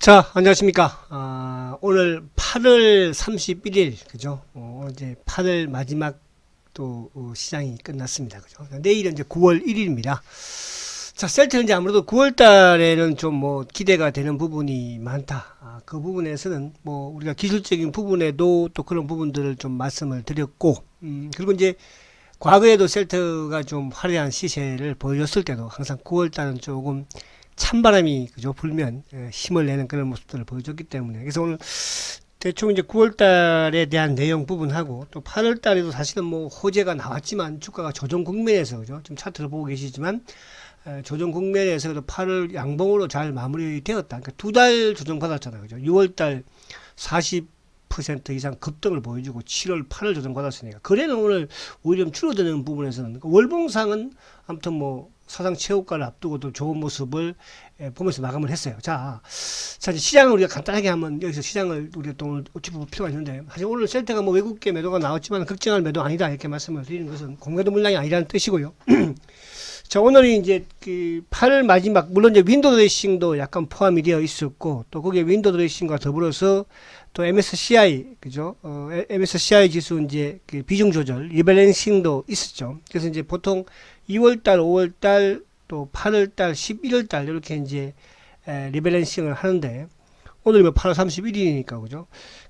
자, 안녕하십니까. 오늘 8월 31일, 그죠? 이제 8월 마지막 또 시장이 끝났습니다. 그죠? 내일은 이제 9월 1일입니다. 자, 셀트는 이제 아무래도 9월 달에는 좀 뭐 기대가 되는 부분이 많다. 그 부분에서는 뭐 우리가 기술적인 부분에도 또 그런 부분들을 좀 말씀을 드렸고, 그리고 이제 과거에도 셀트가 좀 화려한 시세를 보여줬을 때도 항상 9월 달은 조금 찬바람이 그죠 불면 힘을 내는 그런 모습들을 보여줬기 때문에 그래서 오늘 대충 이제 9월 달에 대한 내용 부분하고 또 8월 달에도 사실은 뭐 호재가 나왔지만 주가가 조정 국면에서 그죠 좀 차트를 보고 계시지만 조정 국면에서 그래도 8월 양봉으로 잘 마무리되었다. 그러니까 두 달 조정 받았잖아요. 그죠? 6월 달 40% 이상 급등을 보여주고 7월, 8월 조정 받았으니까 거래는 오늘 오히려 좀 줄어드는 부분에서는 그러니까 월봉상은 아무튼 뭐 사상 최고가를 앞두고도 좋은 모습을 보면서 마감을 했어요. 자 이제 시장을 우리가 간단하게 한번 여기서 시장을 우리가 또 오늘 짚어볼 필요가 있는데 사실 오늘 셀트가 뭐 외국계 매도가 나왔지만 걱정할 매도 아니다 이렇게 말씀을 드리는 것은 공매도 물량이 아니라는 뜻이고요. 자, 오늘이 이제 그 8월 마지막, 물론 이제 윈도우 드레싱도 약간 포함이 되어 있었고, 또 거기에 윈도우 드레싱과 더불어서 또 MSCI, 그죠? MSCI 지수 이제 그 비중 조절, 리밸런싱도 있었죠. 그래서 이제 보통 2월달, 5월달, 또 8월달, 11월달, 이렇게 이제 리밸런싱을 하는데, 오늘이 뭐 8월 31일이니까, 그죠?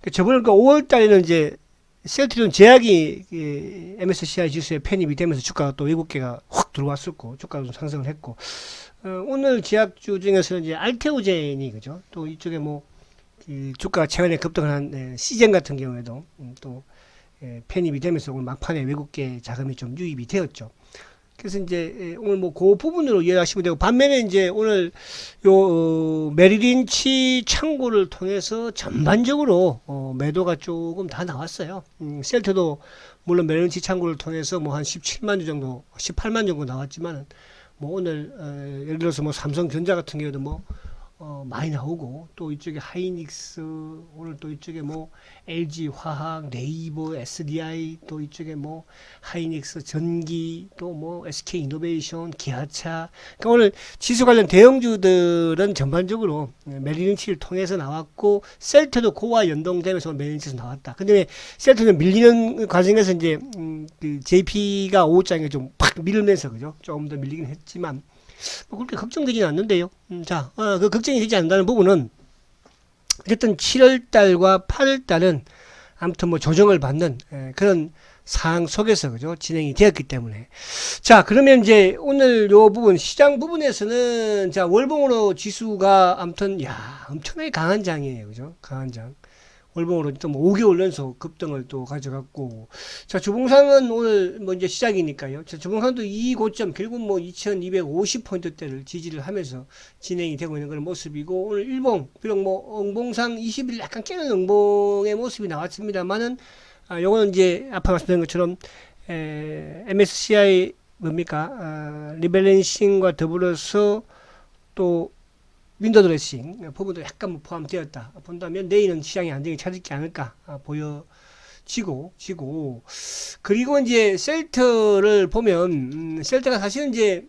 저번에 그 5월달에는 이제 셀트리온 제약이 MSCI 지수에 편입이 되면서 주가가 또 외국계가 확 들어왔었고 주가가 좀 상승을 했고 오늘 제약주 중에서는 이제 알테오젠이 그죠 또 이쪽에 뭐 주가가 최근에 급등을 한 시젠 같은 경우에도 또 편입이 되면서 오늘 막판에 외국계 자금이 좀 유입이 되었죠. 그래서 이제 오늘 뭐 그 부분으로 이해하시면 되고 반면에 이제 오늘 요 메리린치 창구를 통해서 전반적으로 매도가 조금 다 나왔어요. 셀트도 물론 메리린치 창구를 통해서 뭐 한 17만 주 정도, 18만 정도 나왔지만 뭐 오늘 예를 들어서 뭐 삼성전자 같은 경우도 뭐 많이 나오고 또 이쪽에 하이닉스 오늘 또 이쪽에 뭐 LG 화학, 네이버, SDI 또 이쪽에 뭐 하이닉스 전기 또 뭐 SK 이노베이션, 기아차 그러니까 오늘 지수 관련 대형주들은 전반적으로 메리린치를 통해서 나왔고 셀트도 그와 연동되면서 메리린치에서 나왔다. 근데 왜 셀트는 밀리는 과정에서 이제 그 JP가 5장에 좀 팍 밀면서 그죠? 조금 더 밀리긴 했지만 뭐 그렇게 걱정되지는 않는데요. 그 걱정이 되지 않는다는 부분은 어쨌든 7월달과 8월달은 아무튼 뭐 조정을 받는 그런 상황 속에서 그죠 진행이 되었기 때문에 자 그러면 이제 오늘 요 부분 시장 부분에서는 자 월봉으로 지수가 아무튼 야 엄청나게 강한 장이에요. 그죠 강한 장. 월봉으로 또 뭐 5개월 연속 급등을 또 가져갔고 자 주봉상은 오늘 뭐 이제 시작이니까요. 자 주봉상도 이 고점 결국 뭐 2250포인트대를 지지를 하면서 진행이 되고 있는 그런 모습이고 오늘 일봉 비록 뭐 응봉상 20일 약간 깨는 응봉의 모습이 나왔습니다만은 요거는 이제 아까 말씀드린 것처럼 MSCI 뭡니까 리밸런싱과 더불어서 또 윈도우 드레싱 부분도 약간 포함되었다 본다면 내일은 시장의 안정이 찾지 않을까 보여지고 그리고 이제 셀트를 보면 셀트가 사실은 이제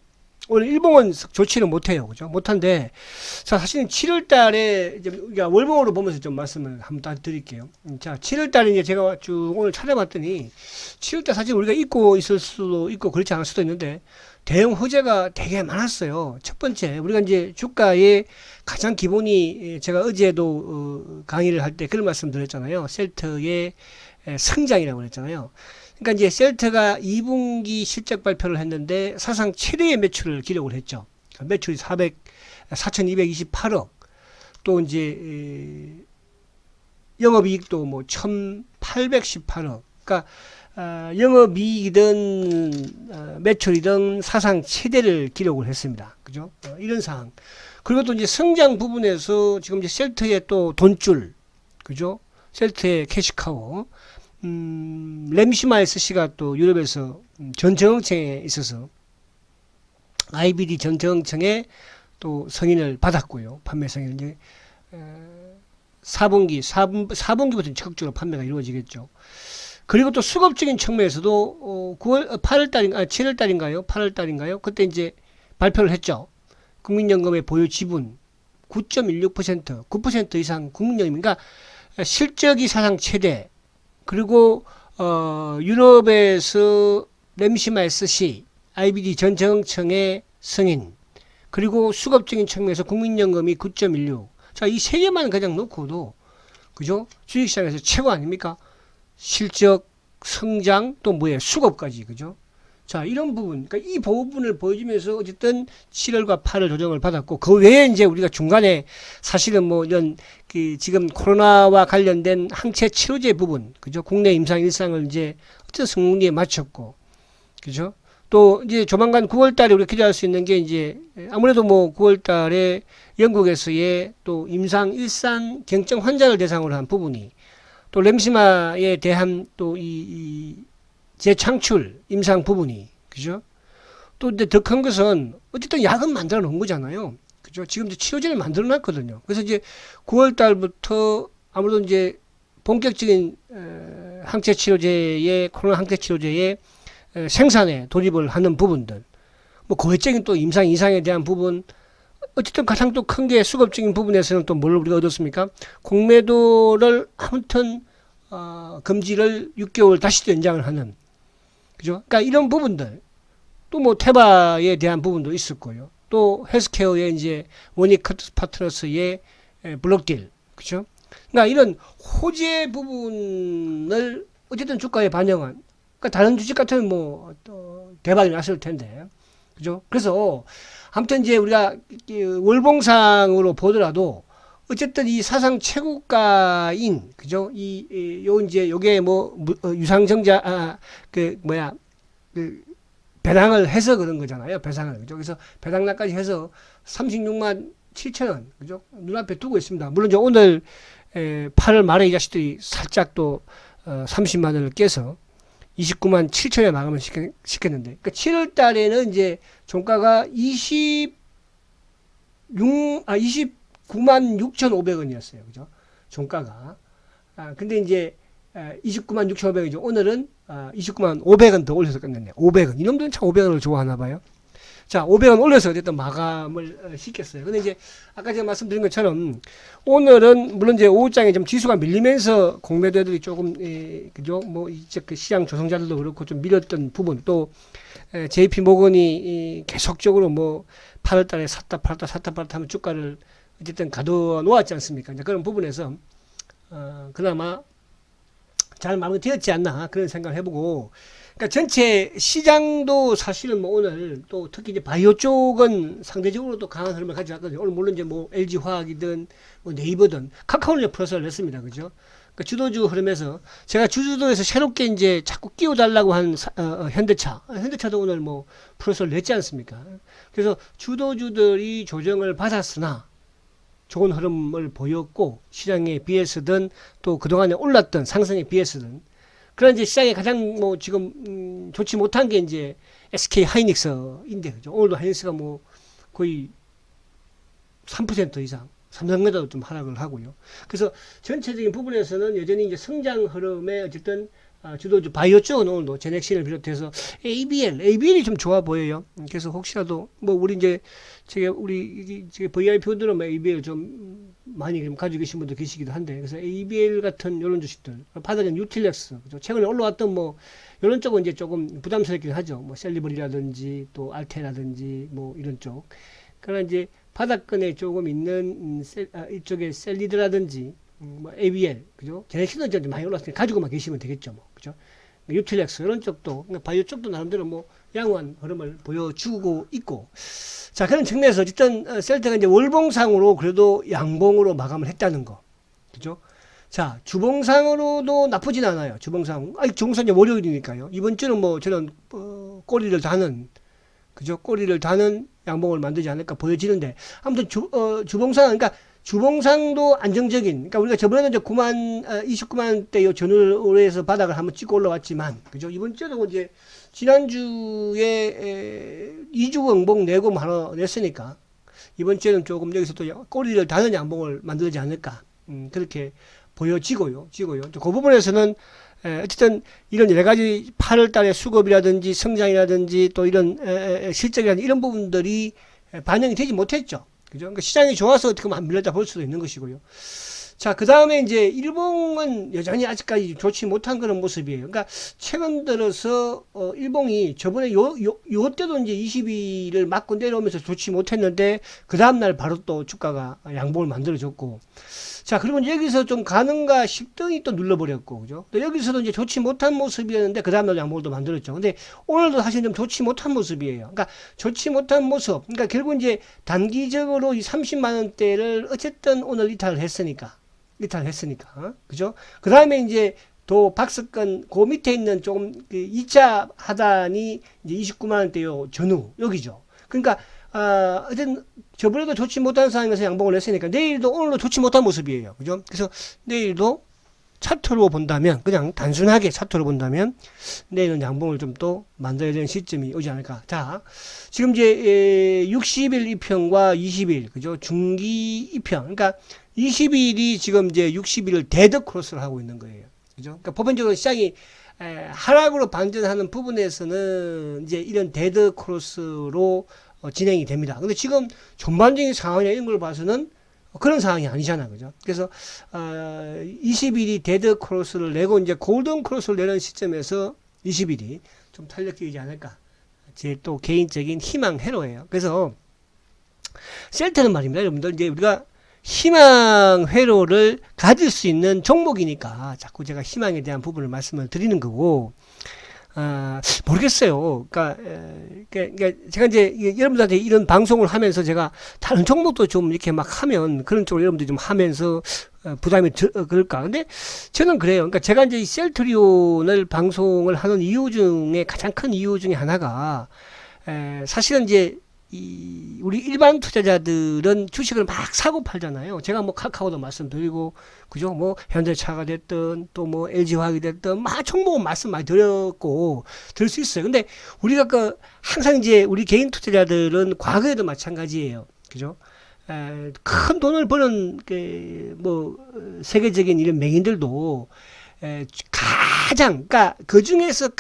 오늘 일봉은 좋지는 못해요. 그죠? 못한데 자 사실은 7월 달에 이제 우리가 월봉으로 보면서 좀 말씀을 한번 드릴게요. 자 7월 달에 이제 제가 쭉 오늘 찾아봤더니 7월 달 사실 우리가 잊고 있을 수도 있고 그렇지 않을 수도 있는데 대형 호재가 되게 많았어요. 첫 번째, 우리가 이제 주가의 가장 기본이 제가 어제도 강의를 할 때 그런 말씀 드렸잖아요. 셀트의 성장이라고 그랬잖아요. 그러니까 이제 셀트가 2분기 실적 발표를 했는데 사상 최대의 매출을 기록을 했죠. 매출이 4,228억. 또 이제 영업이익도 뭐 1,818억. 그러니까 영업이익이든 매출이든 사상 최대를 기록을 했습니다. 그죠? 이런 상황. 그리고 또 이제 성장 부분에서 지금 이제 셀트의 또 돈줄, 그죠? 셀트의 캐시카우, 램시마이스 씨가 또 유럽에서 전정청에 있어서 IBD 전정청에 또 승인을 받았고요. 판매 승인을 이제 4분기부터 적극적으로 판매가 이루어지겠죠. 그리고 또 수급적인 측면에서도 7월 달인가요? 8월 달인가요? 그때 이제 발표를 했죠. 국민연금의 보유 지분 9.16%, 9% 이상 국민연금. 그러니까 실적이 사상 최대. 그리고 유럽에서 램시마 SC, IBD 전 정청의 승인. 그리고 수급적인 측면에서 국민연금이 9.16. 자, 이 세 개만 그냥 놓고도 그죠? 주식시장에서 최고 아닙니까? 실적, 성장, 또 뭐예요? 수급까지, 그죠? 자, 이런 부분, 그러니까 이 부분을 보여주면서 어쨌든 7월과 8월 조정을 받았고, 그 외에 이제 우리가 중간에 사실은 뭐 이런 그 지금 코로나와 관련된 항체 치료제 부분, 그죠? 국내 임상 일상을 이제 어쨌든 승리에 마쳤고, 그죠? 또 이제 조만간 9월 달에 우리가 기대할 수 있는 게 이제 아무래도 뭐 9월 달에 영국에서의 또 임상 일상 경증 환자를 대상으로 한 부분이 또 램시마에 대한 또 이 재창출 임상 부분이 그죠? 또 이제 더 큰 것은 어쨌든 약은 만들어 놓은 거잖아요. 그죠? 지금 이제 치료제를 만들어 놨거든요. 그래서 이제 9월 달부터 아무래도 이제 본격적인 항체 치료제의 코로나 항체 치료제의 생산에 돌입을 하는 부분들, 뭐 고회적인 또 임상 이상에 대한 부분, 어쨌든 가장 또 큰 게 수급적인 부분에서는 또 뭘 우리가 얻었습니까? 공매도를 아무튼 금지를 6개월 다시 또 연장을 하는, 그죠? 그러니까 이런 부분들, 또 뭐 테바에 대한 부분도 있었고요. 또 헬스케어의 이제 원익 파트너스의 블록딜, 그죠? 그러니까 이런 호재 부분을 어쨌든 주가에 반영한, 그러니까 다른 주식 같으면 뭐 대박이 났을 텐데, 그죠? 그래서 아무튼 이제 우리가 월봉상으로 보더라도 어쨌든 이 사상 최고가인, 그죠? 요 이제 요게 뭐 유상증자 배당을 해서 그런 거잖아요. 배상을, 그죠? 그래서 배당락까지 해서 36만 7천 원, 그죠? 눈앞에 두고 있습니다. 물론 이제 오늘 8월 말에 이 자식들이 살짝 또 30만 원을 깨서 29만 7천에 마감을 시켰는데, 그러니까 7월 달에는 이제 종가가 29만 6,500원이었어요. 그죠? 종가가. 근데 이제 29만 6,500원이죠. 오늘은 29만 500원 더 올려서 끝냈네요. 500원. 이놈들은 참 500원을 좋아하나 봐요. 자, 500원 올려서 어쨌든 마감을 시켰어요. 근데 이제 아까 제가 말씀드린 것처럼 오늘은 물론 이제 오후장에 좀 지수가 밀리면서 공매도들이 조금 그죠? 뭐 이제 그 시장 조성자들도 그렇고 좀 밀었던 부분, 또 JP 모건이 계속적으로 뭐 8월 달에 샀다 팔았다 하면 주가를 어쨌든 가둬 놓았지 않습니까? 이제 그런 부분에서 그나마 잘 마무리되었지 않나 그런 생각을 해보고, 그러니까 전체 시장도 사실은 뭐 오늘 또 특히 이제 바이오 쪽은 상대적으로 또 강한 흐름을 가져왔거든요. 오늘 물론 이제 뭐 LG 화학이든 뭐 네이버든 카카오는 플러스를 냈습니다. 그죠? 그러니까 주도주 흐름에서 제가 주도에서 새롭게 이제 자꾸 끼워달라고 한 현대차도 오늘 뭐 플러스를 냈지 않습니까? 그래서 주도주들이 조정을 받았으나 좋은 흐름을 보였고, 시장에 비해서든 또 그동안에 올랐던 상승에 비해서든, 그런 이제 시장에 가장 뭐 지금 좋지 못한 게 이제 SK 하이닉스인데, 그죠? 오늘도 하이닉스가 뭐 거의 3% 이상, 삼성전자도 좀 하락을 하고요. 그래서 전체적인 부분에서는 여전히 이제 성장 흐름에 어쨌든 주도주 바이오 쪽은 오늘도 제넥신을 비롯해서 ABL이 좀 좋아 보여요. 그래서 혹시라도 뭐 우리 이제 우리 VIP들은 뭐 ABL 좀 많이 가지고 계신 분들 계시기도 한데, 그래서 ABL 같은 이런 주식들, 바닥은 유틸렉스, 그죠? 최근에 올라왔던 뭐 이런 쪽은 이제 조금 부담스럽긴 하죠. 뭐 셀리버리라든지 또 알테라든지 뭐 이런 쪽. 그러나 이제 바닥권에 조금 있는 이쪽에 셀리드라든지 뭐 ABL, 그죠? 제넥신은 이제 많이 올랐으니까 가지고만 계시면 되겠죠, 뭐, 그죠? 유틸렉스 이런 쪽도, 바이오 쪽도 나름대로 뭐 양호한 흐름을 보여주고 있고, 자, 그런 측면에서 어쨌든 셀트가 이제 월봉상으로 그래도 양봉으로 마감을 했다는 거, 그죠? 자, 주봉상으로도 나쁘진 않아요. 주봉상, 주봉상 이제 월요일이니까요. 이번 주는 뭐 저는 꼬리를 다는, 그죠? 꼬리를 다는 양봉을 만들지 않을까 보여지는데, 아무튼 주봉상, 그러니까 주봉상도 안정적인, 그러니까 우리가 저번에는 이제 29만대 요 전후에서 바닥을 한번 찍고 올라왔지만, 그죠? 이번 주도 이제 지난주에 2주 양봉 내고 하나 냈으니까, 이번 주에는 조금 여기서 또 꼬리를 다는 양봉을 만들지 않을까, 그렇게 보여지고요. 그 부분에서는 어쨌든 이런 여러 가지 8월 달에 수급이라든지 성장이라든지 또 이런 실적이라든지 이런 부분들이 반영이 되지 못했죠. 그죠? 그러니까 시장이 좋아서 어떻게 보면 밀렸다 볼 수도 있는 것이고요. 자, 그 다음에 이제 일봉은 여전히 아직까지 좋지 못한 그런 모습이에요. 그러니까 최근 들어서 일봉이 저번에 요 때도 이제 22를 맞고 내려오면서 좋지 못했는데 그 다음날 바로 또 주가가 양봉을 만들어줬고, 자, 그리고 이제 여기서 좀 가는가 싶더니 또 눌러버렸고, 그죠? 또 여기서도 이제 좋지 못한 모습이었는데 그 다음날 양봉을 또 만들었죠. 근데 오늘도 사실 좀 좋지 못한 모습이에요. 그러니까 좋지 못한 모습. 그러니까 결국 이제 단기적으로 이 30만 원대를 어쨌든 오늘 이탈을 했으니까. 그죠? 그 다음에 이제 또 박스권, 그 밑에 있는 조금, 2차 하단이 이제 29만원대요, 전후, 여기죠. 그러니까, 어쨌든, 저번에도 좋지 못한 상황에서 양봉을 했으니까, 내일도 오늘도 좋지 못한 모습이에요. 그죠? 그래서 내일도 차트로 본다면, 그냥 단순하게 차트로 본다면, 내일은 양봉을 좀 또 만들어야 되는 시점이 오지 않을까. 자, 지금 이제, 60일 2평과 20일, 그죠? 중기 2평. 그러니까, 20일이 지금 이제 60일을 데드 크로스를 하고 있는 거예요. 그죠? 그러니까 보편적으로 시장이 하락으로 반전하는 부분에서는 이제 이런 데드 크로스로 진행이 됩니다. 근데 지금 전반적인 상황이나 이런 걸 봐서는 그런 상황이 아니잖아. 그죠? 그래서 20일이 데드 크로스를 내고 이제 골든 크로스를 내는 시점에서 20일이 좀 탄력적이지 않을까. 제 또 개인적인 희망 회로예요. 그래서 셀트는 말입니다. 여러분들 이제 우리가 희망 회로를 가질 수 있는 종목이니까 자꾸 제가 희망에 대한 부분을 말씀을 드리는 거고, 모르겠어요. 그러니까 제가 이제 여러분들한테 이런 방송을 하면서 제가 다른 종목도 좀 이렇게 막 하면 그런 쪽으로 여러분들이 좀 하면서 부담이 그럴까. 근데 저는 그래요. 그러니까 제가 이제 셀트리온을 방송을 하는 이유 중에 가장 큰 이유 중에 하나가 사실은 이제 우리 일반 투자자들은 주식을 막 사고 팔잖아요. 제가 뭐 카카오도 말씀드리고, 그죠? 뭐 현대차가 됐든 또 뭐 LG화학이 됐든 막 종목은 말씀 많이 드렸고 들을 수 있어요. 근데 우리가 항상 이제 우리 개인 투자자들은 과거에도 마찬가지예요. 그죠? 큰 돈을 버는 뭐 세계적인 이런 맹인들도 그러니까 그 중에서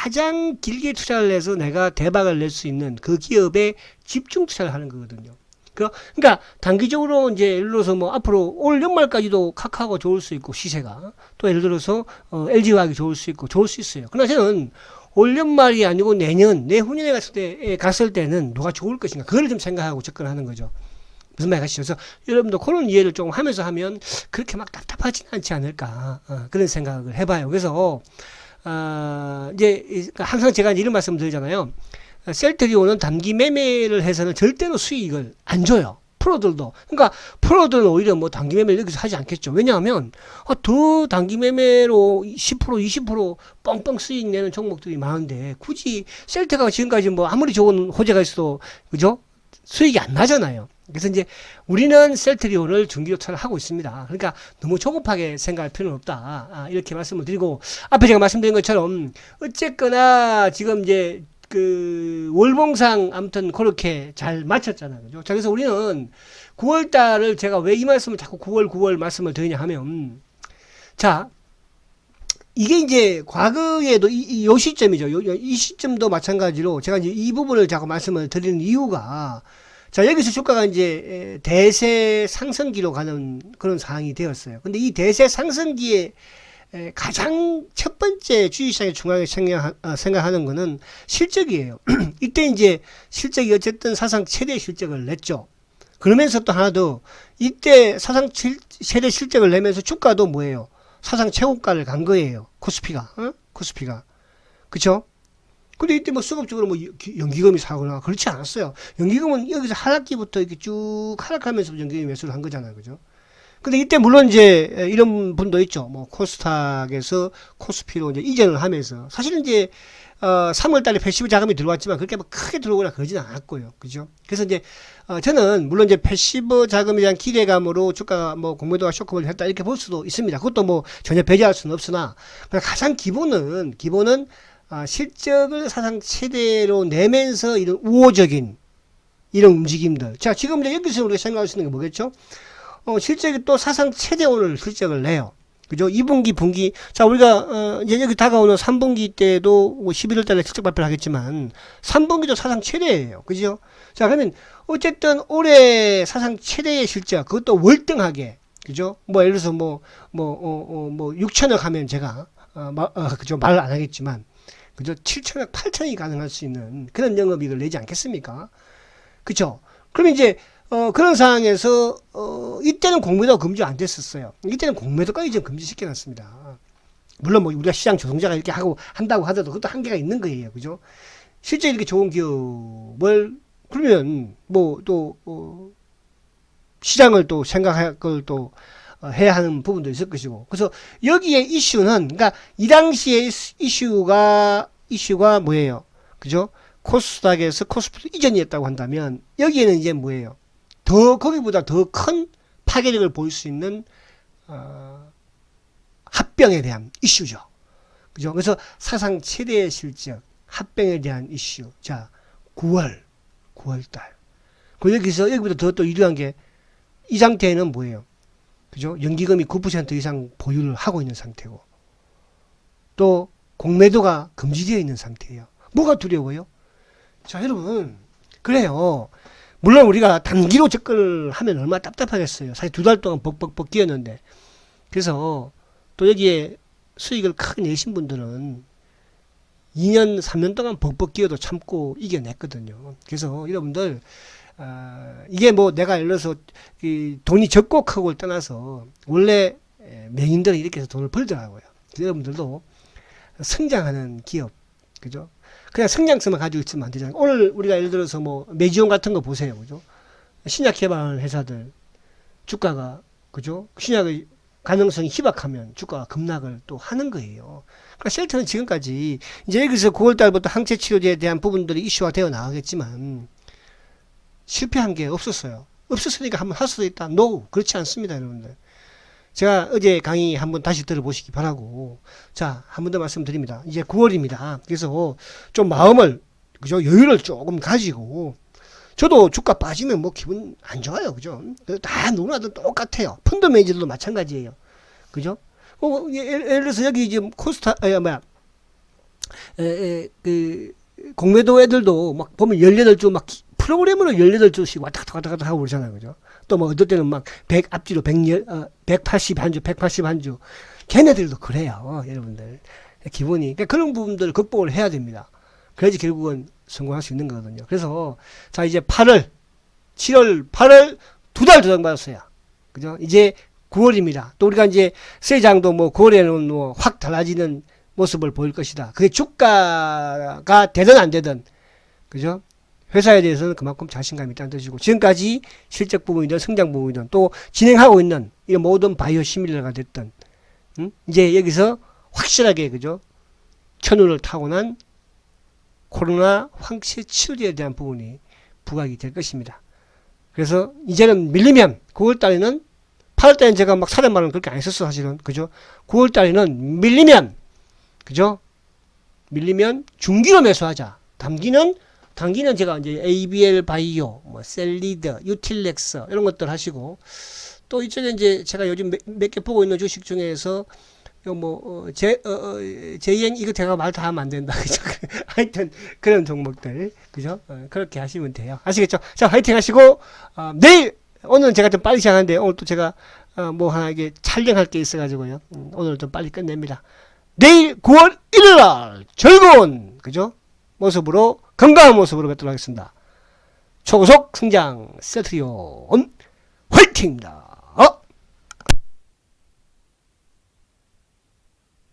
가장 길게 투자를 해서 내가 대박을 낼 수 있는 그 기업에 집중 투자를 하는 거거든요. 그러니까 단기적으로 이제 예를 들어서 뭐 앞으로 올 연말까지도 카카오가 좋을 수 있고 시세가 또 예를 들어서 LG화학이 좋을 수 있어요. 그러나 저는 올 연말이 아니고 내후년에 갔을 때는 누가 좋을 것인가 그걸 좀 생각하고 접근하는 거죠. 무슨 말 같으시죠? 그래서 여러분도 그런 이해를 좀 하면서 하면 그렇게 막 답답하진 않지 않을까 그런 생각을 해봐요. 그래서 이제 항상 제가 이런 말씀 드리잖아요. 셀트리온은 단기 매매를 해서는 절대로 수익을 안 줘요. 프로들도. 그러니까 프로들은 오히려 뭐 단기 매매를 여기서 하지 않겠죠. 왜냐하면 더 단기 매매로 10% 20% 뻥뻥 수익 내는 종목들이 많은데 굳이 셀트가 지금까지 뭐 아무리 좋은 호재가 있어도 그죠? 수익이 안 나잖아요. 그래서 이제 우리는 셀트리온을 중기조차를 하고 있습니다. 그러니까 너무 조급하게 생각할 필요는 없다. 이렇게 말씀을 드리고, 앞에 제가 말씀드린 것처럼 어쨌거나 지금 이제 월봉상 아무튼 그렇게 잘 맞췄잖아요. 그죠? 자, 그래서 우리는 9월 달을 제가 왜 이 말씀을 자꾸 9월 말씀을 드리냐 하면, 자, 이게 이제 과거에도 요 시점이죠. 이 시점도 마찬가지로 제가 이제 이 부분을 자꾸 말씀을 드리는 이유가, 자, 여기서 주가가 이제 대세 상승기로 가는 그런 상황이 되었어요. 근데 이 대세 상승기에 가장 첫 번째 주식시장의 중앙에 생각하는 거는 실적이에요. 이때 이제 실적이 어쨌든 사상 최대 실적을 냈죠. 그러면서 또 하나 더, 이때 사상 최대 실적을 내면서 주가도 뭐예요? 사상 최고가를 간 거예요. 코스피가. 그쵸? 근데 이때 뭐 수급적으로 뭐 연기금이 사거나 그렇지 않았어요. 연기금은 여기서 하락기부터 이렇게 쭉 하락하면서 연기금 매수를 한 거잖아요. 그죠? 근데 이때 물론 이제 이런 분도 있죠. 뭐 코스닥에서 코스피로 이제 이전을 하면서 사실은 이제 3월 달에 패시브 자금이 들어왔지만 그렇게 뭐 크게 들어오거나 그러지는 않았고요. 그죠? 그래서 이제 저는 물론 이제 패시브 자금에 대한 기대감으로 주가가 뭐 공매도가 쇼크를 했다 이렇게 볼 수도 있습니다. 그것도 뭐 전혀 배제할 수는 없으나 가장 기본은 실적을 사상 최대로 내면서 이런 우호적인 이런 움직임들. 자, 지금 이제 여기서 우리가 생각할 수 있는 게 뭐겠죠? 실적이 또 사상 최대 오늘 실적을 내요. 그죠? 2분기, 분기. 자, 우리가, 이제 여기 다가오는 3분기 때도 11월 달에 실적 발표를 하겠지만, 3분기도 사상 최대예요. 그죠? 자, 그러면, 어쨌든 올해 사상 최대의 실적, 그것도 월등하게, 그죠? 뭐, 예를 들어서 6천억 하면 제가, 그죠? 말을 안 하겠지만, 그죠? 7천억, 8천억이 가능할 수 있는 그런 영업이익을 내지 않겠습니까? 그죠? 그러면 이제, 그런 상황에서, 이때는 공매도가 금지 안 됐었어요. 이때는 공매도까지 좀 금지시켜놨습니다. 물론 뭐 우리가 시장 조성자가 이렇게 한다고 하더라도 그것도 한계가 있는 거예요. 그죠? 실제 이렇게 좋은 기업을, 그러면 시장을 또 생각할 걸 또 해야 하는 부분도 있을 것이고. 그래서 여기에 이슈는, 그러니까 이 당시에 이슈가 뭐예요? 그죠? 코스닥에서 코스피 이전이었다고 한다면, 여기에는 이제 뭐예요? 거기보다 더 큰 파괴력을 보일 수 있는, 합병에 대한 이슈죠. 그죠? 그래서 사상 최대의 실적, 합병에 대한 이슈. 자, 9월달. 그리고 여기보다 더 또 유리한 게, 이 상태에는 뭐예요? 그죠? 연기금이 9% 이상 보유를 하고 있는 상태고, 또 공매도가 금지되어 있는 상태예요. 뭐가 두려워요? 자, 여러분, 그래요. 물론 우리가 단기로 접근을 하면 얼마나 답답하겠어요. 사실 2달 동안 벅벅벅 끼었는데. 그래서 또 여기에 수익을 크게 내신 분들은 2년, 3년 동안 벅벅 끼어도 참고 이겨냈거든요. 그래서 여러분들, 이게 뭐 내가 예를 들어서 돈이 적고 크고를 떠나서 원래 명인들은 이렇게 해서 돈을 벌더라고요. 여러분들도 성장하는 기업, 그죠? 그냥 성장성만 가지고 있으면 안 되잖아요. 오늘 우리가 예를 들어서 뭐 메지온 같은 거 보세요. 그죠? 신약 개발하는 회사들 주가가, 그죠? 신약의 가능성이 희박하면 주가가 급락을 또 하는 거예요. 그러니까 셀트는 지금까지 이제 여기서 9월 달부터 항체 치료제에 대한 부분들이 이슈화 되어 나가겠지만 실패한 게 없었어요. 없었으니까 한번 할 수도 있다. No, 그렇지 않습니다, 여러분들. 제가 어제 강의 한번 다시 들어보시기 바라고. 자, 한 번 더 말씀드립니다. 이제 9월입니다. 그래서 좀 마음을, 그죠? 여유를 조금 가지고, 저도 주가 빠지면 뭐 기분 안 좋아요. 그죠? 다 누구나도 똑같아요. 펀드 매니저들도 마찬가지예요. 그죠? 예를 들어서 여기 지금 공매도 애들도 막 보면 18주 막 프로그램으로 18주씩 왔다 갔다 하고 그러잖아요. 그죠? 또 뭐 어떨 때는 막 100 앞뒤로 180한 주, 180한 주. 걔네들도 그래요. 여러분들. 기본이. 그러니까 그런 부분들을 극복을 해야 됩니다. 그래야지 결국은 성공할 수 있는 거거든요. 그래서 자, 이제 8월 8월 2달 조정받았어요. 그죠? 이제 9월입니다. 또 우리가 이제 세장도 뭐 9월에는 뭐 확 달라지는 모습을 보일 것이다. 그게 주가가 되든 안 되든, 그죠? 회사에 대해서는 그만큼 자신감이 있다는 뜻이고, 지금까지 실적 부분이든 성장 부분이든 또 진행하고 있는 이 모든 바이오 시밀러가 됐든, 이제 여기서 확실하게, 그죠? 천운을 타고난 코로나 황체 치료제에 대한 부분이 부각이 될 것입니다. 그래서 이제는 밀리면 9월 달에는 8월 달에는 제가 막 사례말은 그렇게 안 했었어, 사실은. 그죠? 9월 달에는 밀리면, 그죠? 밀리면 중기로 매수하자. 단기는 제가 이제 ABL 바이오, 뭐 셀리드, 유틸렉스 이런 것들 하시고, 또 이쪽에 이제 제가 요즘 몇 개 보고 있는 주식 중에서 제이엔 이거 제가 말 다 하면 안 된다. 그죠? 하여튼 그런 종목들, 그죠? 그렇게 하시면 돼요. 아시겠죠? 자, 화이팅 하시고, 내일 오늘은 제가 좀 빨리 시작하는데 오늘 또 제가 뭐 하나 이게 촬영할 게 있어가지고요. 오늘 좀 빨리 끝냅니다. 내일 9월 1일날 즐거운, 그죠? 모습으로, 건강한 모습으로 뵙도록 하겠습니다. 초고속 성장 셀트리온 화이팅입니다.